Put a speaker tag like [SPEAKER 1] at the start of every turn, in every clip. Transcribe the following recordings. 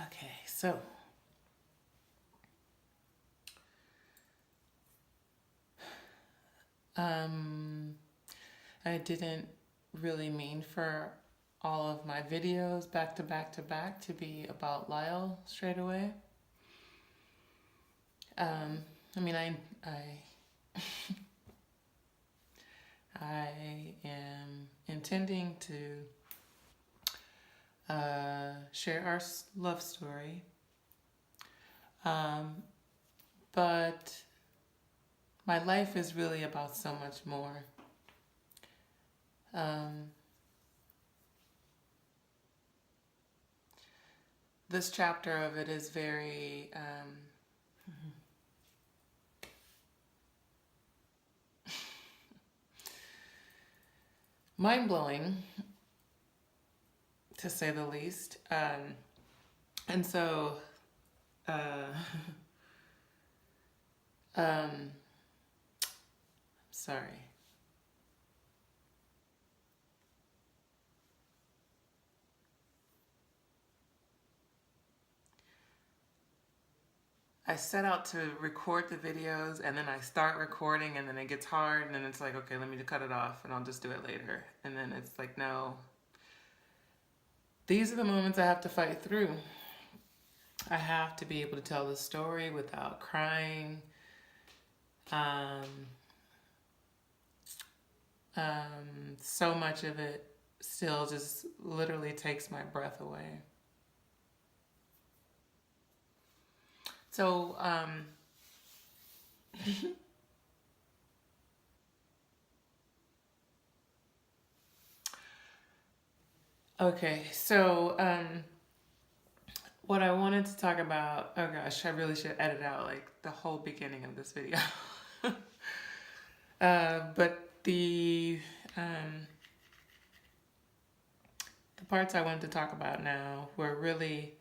[SPEAKER 1] Okay, so um, I didn't really mean for all of my videos back to back to back to be about Lyle straight away. Um, I mean, I am intending to share our love story, um, but my life is really about so much more. Um, this chapter of it is very mind-blowing, to say the least. And so, uh, sorry. I set out to record the videos and then I start recording and then it gets hard and then it's like, okay, let me just cut it off and I'll just do it later. And then it's like, no, these are the moments I have to fight through. I have to be able to tell the story without crying. So much of it still just literally takes my breath away. So, okay, so what I wanted to talk about, oh gosh, I really should edit out like the whole beginning of this video. But the parts I wanted to talk about now were really,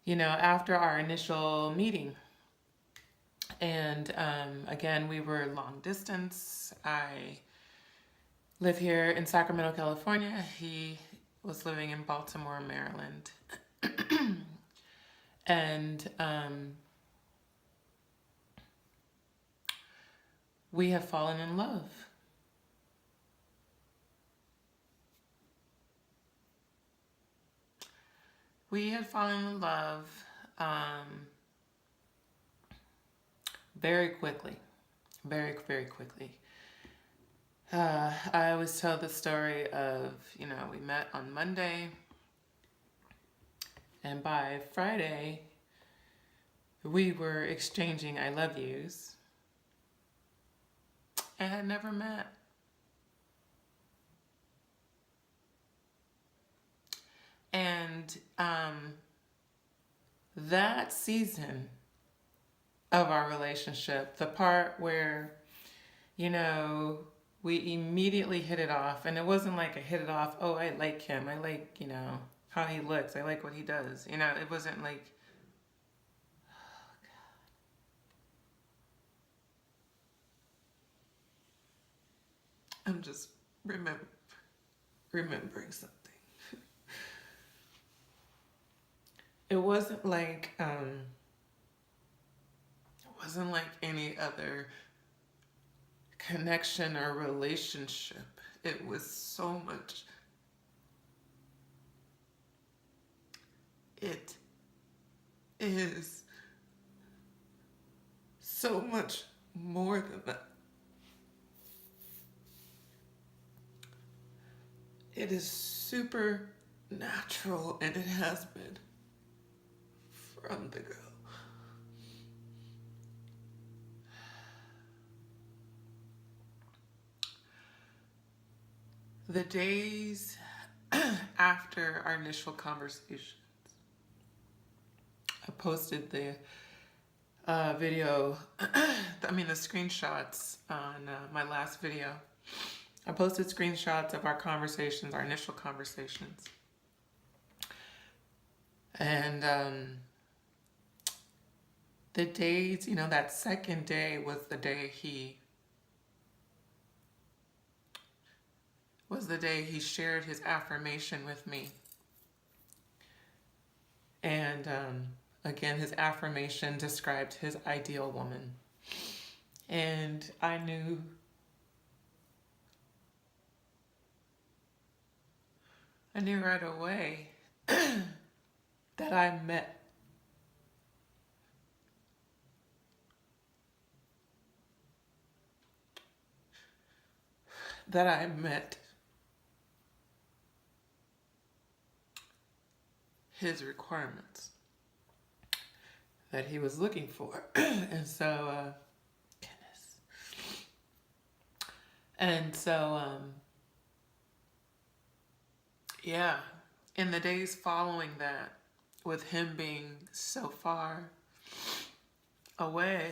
[SPEAKER 1] after our initial meeting. And again, we were long distance. I live here in Sacramento, California. He was living in Baltimore, Maryland. And we have fallen in love. We had fallen in love very quickly, very, very quickly. I always tell the story of, we met on Monday, and by Friday, we were exchanging I love yous and had never met. And that season of our relationship, the part where, we immediately hit it off, and it wasn't like I hit it off, oh, I like him, I like, how he looks, I like what he does. It wasn't like, I'm just remembering something. It wasn't like any other connection or relationship. It was so much. It is so much more than that. It is supernatural, and it has been from the go. The days after our initial conversations, I posted the video, the screenshots on my last video. I posted screenshots of our conversations, our initial conversations. And the days, that second day was the day he was the day he shared his affirmation with me. And again, his affirmation described his ideal woman. And I knew right away that I met his requirements that he was looking for. And so, goodness. And so, yeah, in the days following that, with him being so far away,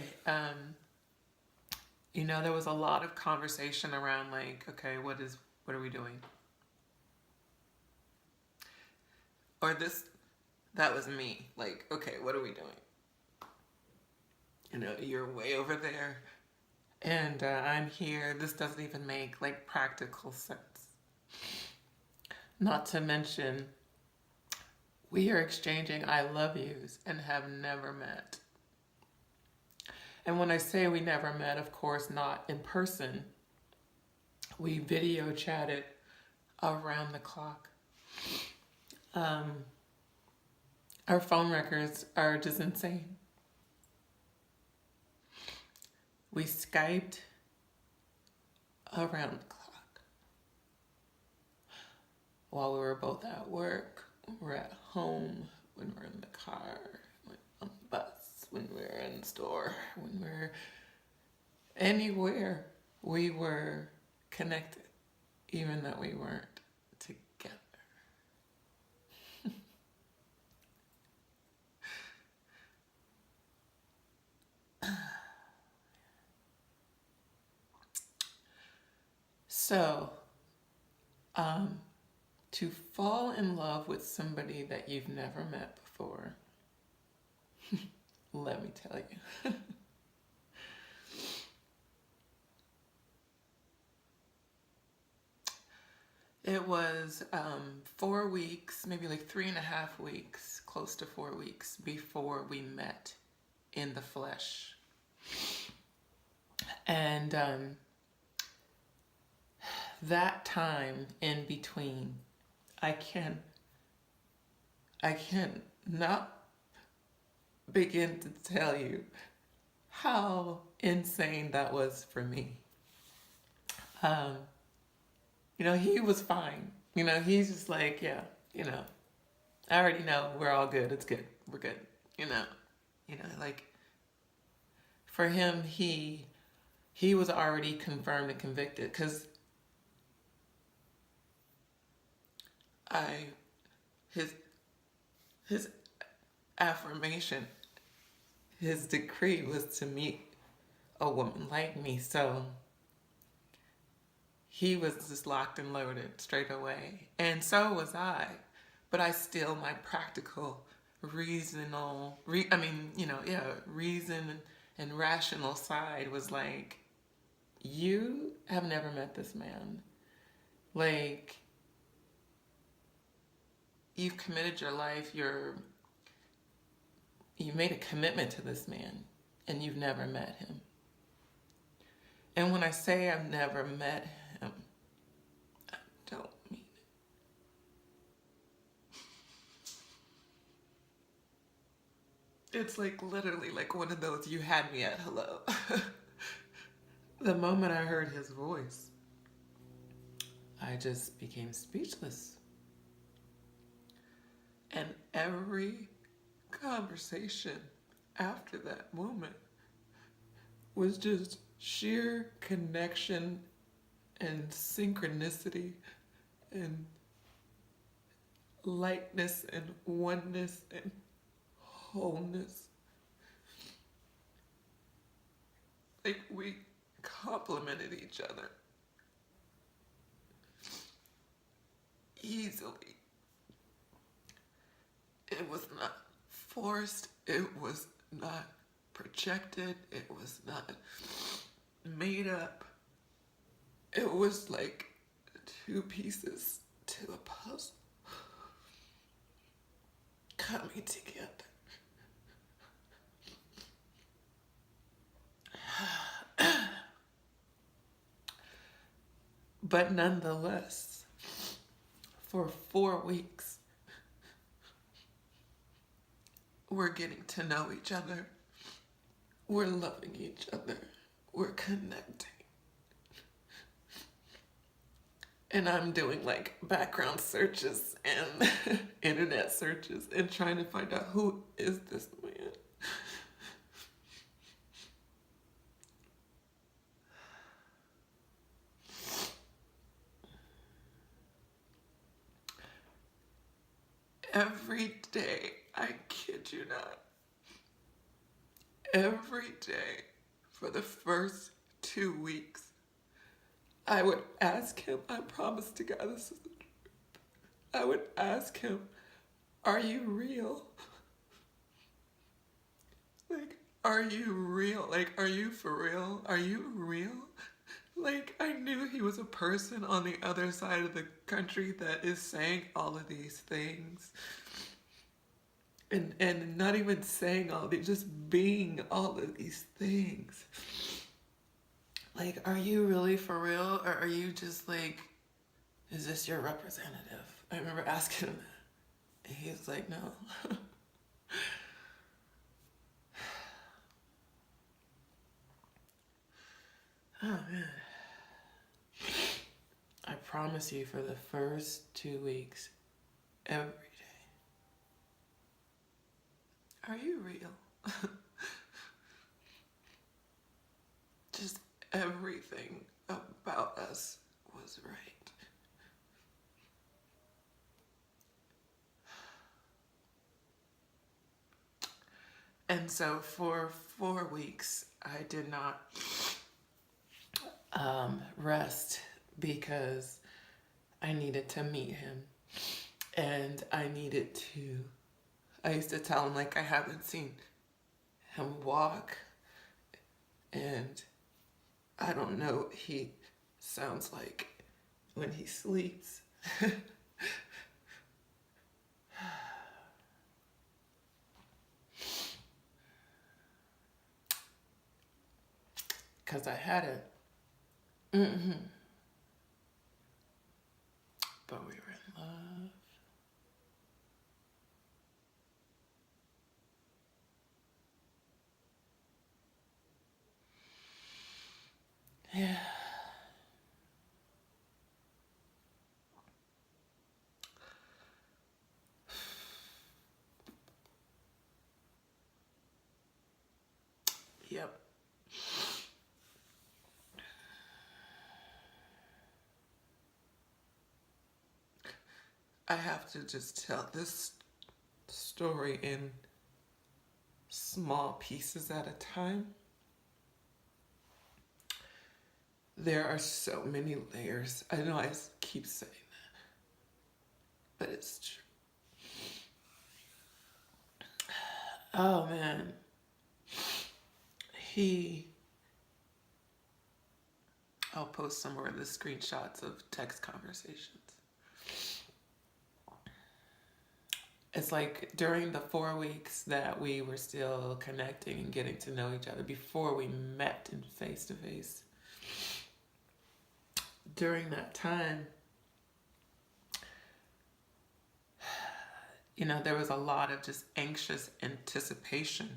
[SPEAKER 1] you know, there was a lot of conversation around like, okay, what are we doing? Or that was me. Like, okay, what are we doing? You know, you're way over there and I'm here. This doesn't even make like practical sense. Not to mention, we are exchanging I love yous and have never met. And when I say we never met, of course, not in person. We video chatted around the clock. Our phone records are just insane. We Skyped around the clock. While we were both at work, we're at home, when we're in the car, on the bus, when we're in the store, when we're anywhere, we were connected, even though we weren't together. So, to fall in love with somebody that you've never met before, let me tell you. It was 4 weeks, maybe like 3.5 weeks, close to 4 weeks before we met in the flesh. And that time in between, I can not begin to tell you how insane that was for me. You know, he was fine. You know, he's just like, yeah, you know, I already know we're all good. It's good. We're good. You know, like for him, he was already confirmed and convicted because his affirmation, his decree was to meet a woman like me. So he was just locked and loaded straight away. And so was I. But I still, my practical, reason and rational side was like, you have never met this man. Like, you've committed your life, you made a commitment to this man, and you've never met him. And when I say I've never met him, I don't mean it. It's like literally like one of those you had me at hello. The moment I heard his voice, I just became speechless. And every conversation after that moment was just sheer connection and synchronicity and lightness and oneness and wholeness. Like we complemented each other easily. It was not forced. It was not projected. It was not made up. It was like two pieces to a puzzle coming together. But nonetheless, for 4 weeks, we're getting to know each other. We're loving each other. We're connecting. And I'm doing like background searches and internet searches and trying to find out who is this man. Every day, I kid you not, every day for the first 2 weeks, I would ask him, I promise to God this is the truth. I would ask him, are you real? Like, are you real? Like, are you for real? Are you real? Like, I knew he was a person on the other side of the country that is saying all of these things. And not even saying all of these, just being all of these things. Like, are you really for real? Or are you just like, is this your representative? I remember asking him that. And he's like, no. Oh, man. I promise you, for the first 2 weeks, every day, are you real? Just everything about us was right. And so for 4 weeks, I did not rest because I needed to meet him. And I used to tell him, like, I haven't seen him walk. And I don't know what he sounds like when he sleeps. Because I had it. But we were in love. Yeah. Yep. I have to just tell this story in small pieces at a time. There are so many layers. I know I keep saying that, but it's true. Oh man. I'll post somewhere the screenshots of text conversations. It's like during the 4 weeks that we were still connecting and getting to know each other before we met in face to face. During that time, there was a lot of just anxious anticipation.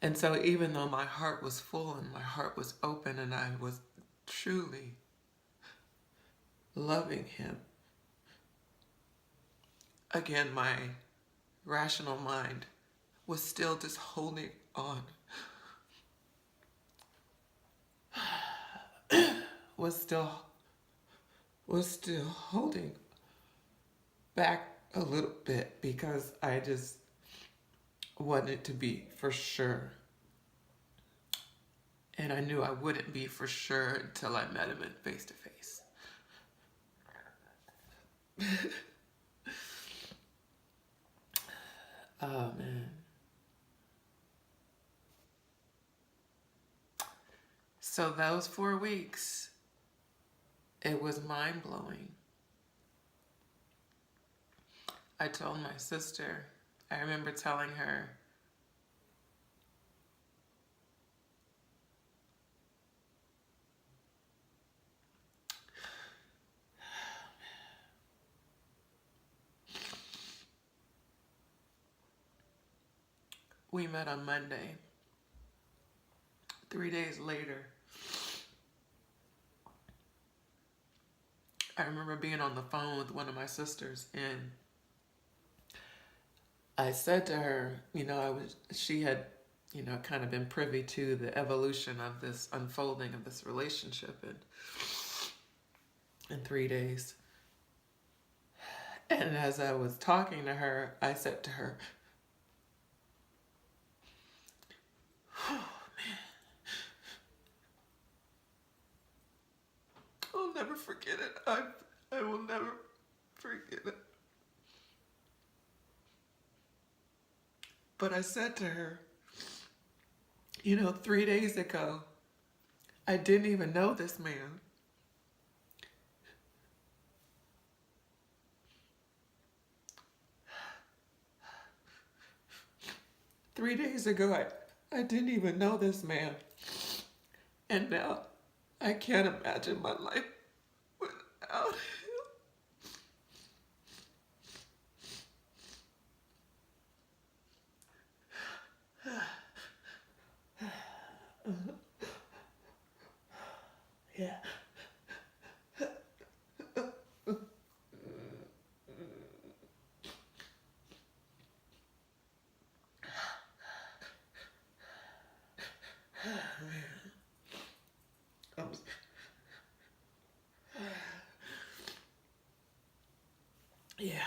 [SPEAKER 1] And so even though my heart was full and my heart was open and I was truly loving him, again, my rational mind was still just holding on. was still holding back a little bit because I just wanted to be for sure. And I knew I wouldn't be for sure until I met him in face to face. Oh man. So those 4 weeks, It was mind-blowing. I told my sister, I remember telling her, we met on Monday. 3 days later, I remember being on the phone with one of my sisters, and I said to her, she had, kind of been privy to the evolution of this unfolding of this relationship in 3 days. And as I was talking to her, I said to her, oh man, I'll never forget it. I will never forget it. But I said to her, 3 days ago, I didn't even know this man. Three days ago, I didn't even know this man. And now, I can't imagine my life without him. Yeah. Yeah.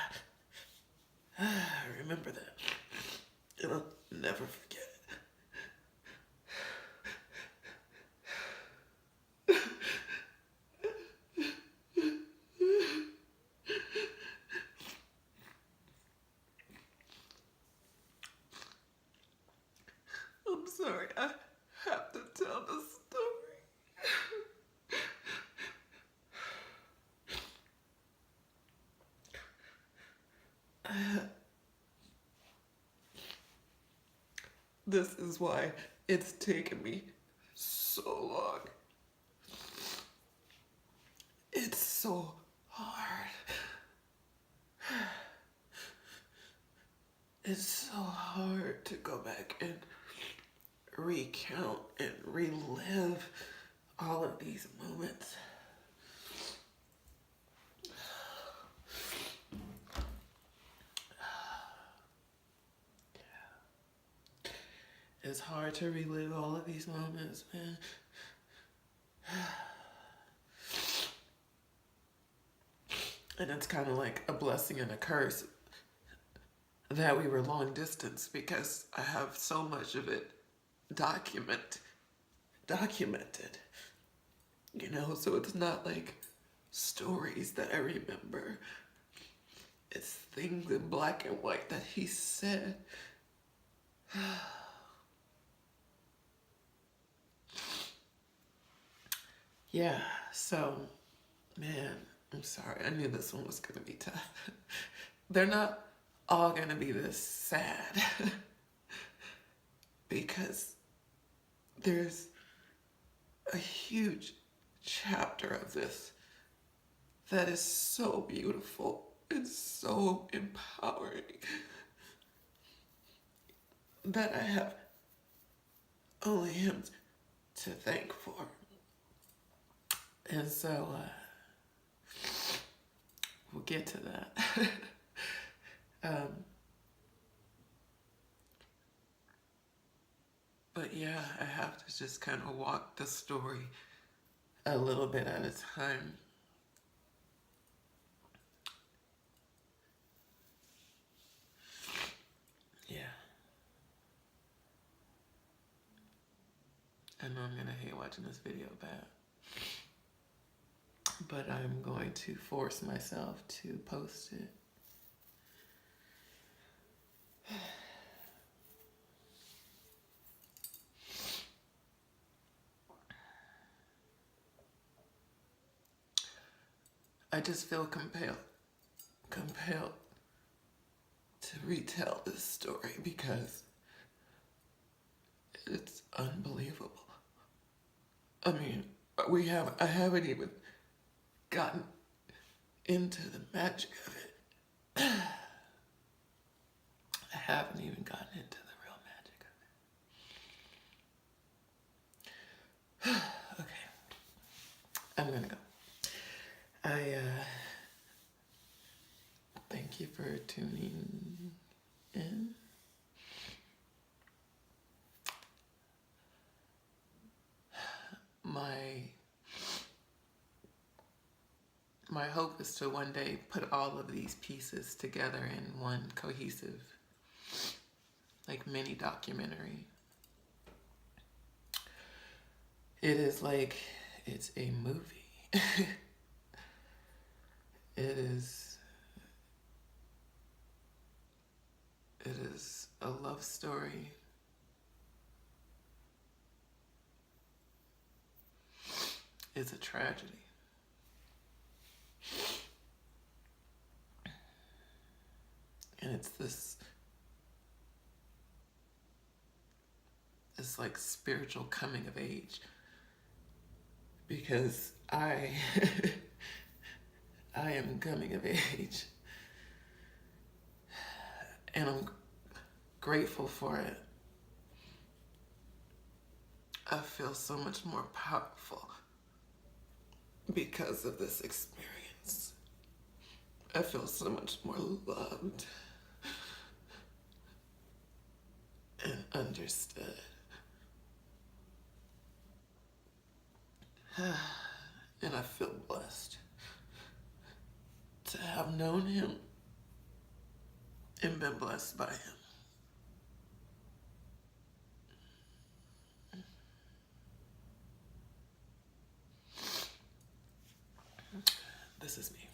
[SPEAKER 1] I remember that. And I'll never forget it. I'm sorry, I have to tell the story. This is why it's taken me so long. It's so hard. It's so hard to go back and recount and relive all of these moments. It's hard to relive all of these moments, man. And it's kind of like a blessing and a curse that we were long distance, because I have so much of it documented. So it's not like stories that I remember. It's things in black and white that he said. Yeah, so, man, I'm sorry. I knew this one was going to be tough. They're not all going to be this sad. Because there's a huge chapter of this that is so beautiful and so empowering that I have only him to thank for. And so we'll get to that. But yeah, I have to just kind of walk the story a little bit at a time. Yeah. I know I'm gonna hate watching this video back, but I'm going to force myself to post it. I just feel compelled to retell this story because it's unbelievable. I mean, I haven't even gotten into the magic of it. I haven't even gotten into the real magic of it. Okay, I'm gonna go. I thank you for tuning in. My hope is to one day put all of these pieces together in one cohesive, like, mini documentary. It is like it's a movie. It is a love story. It's a tragedy. And it's this like spiritual coming of age, because I am coming of age, and I'm grateful for it. I feel so much more powerful because of this experience. I feel so much more loved and understood. And I feel blessed to have known him and been blessed by him. This is me.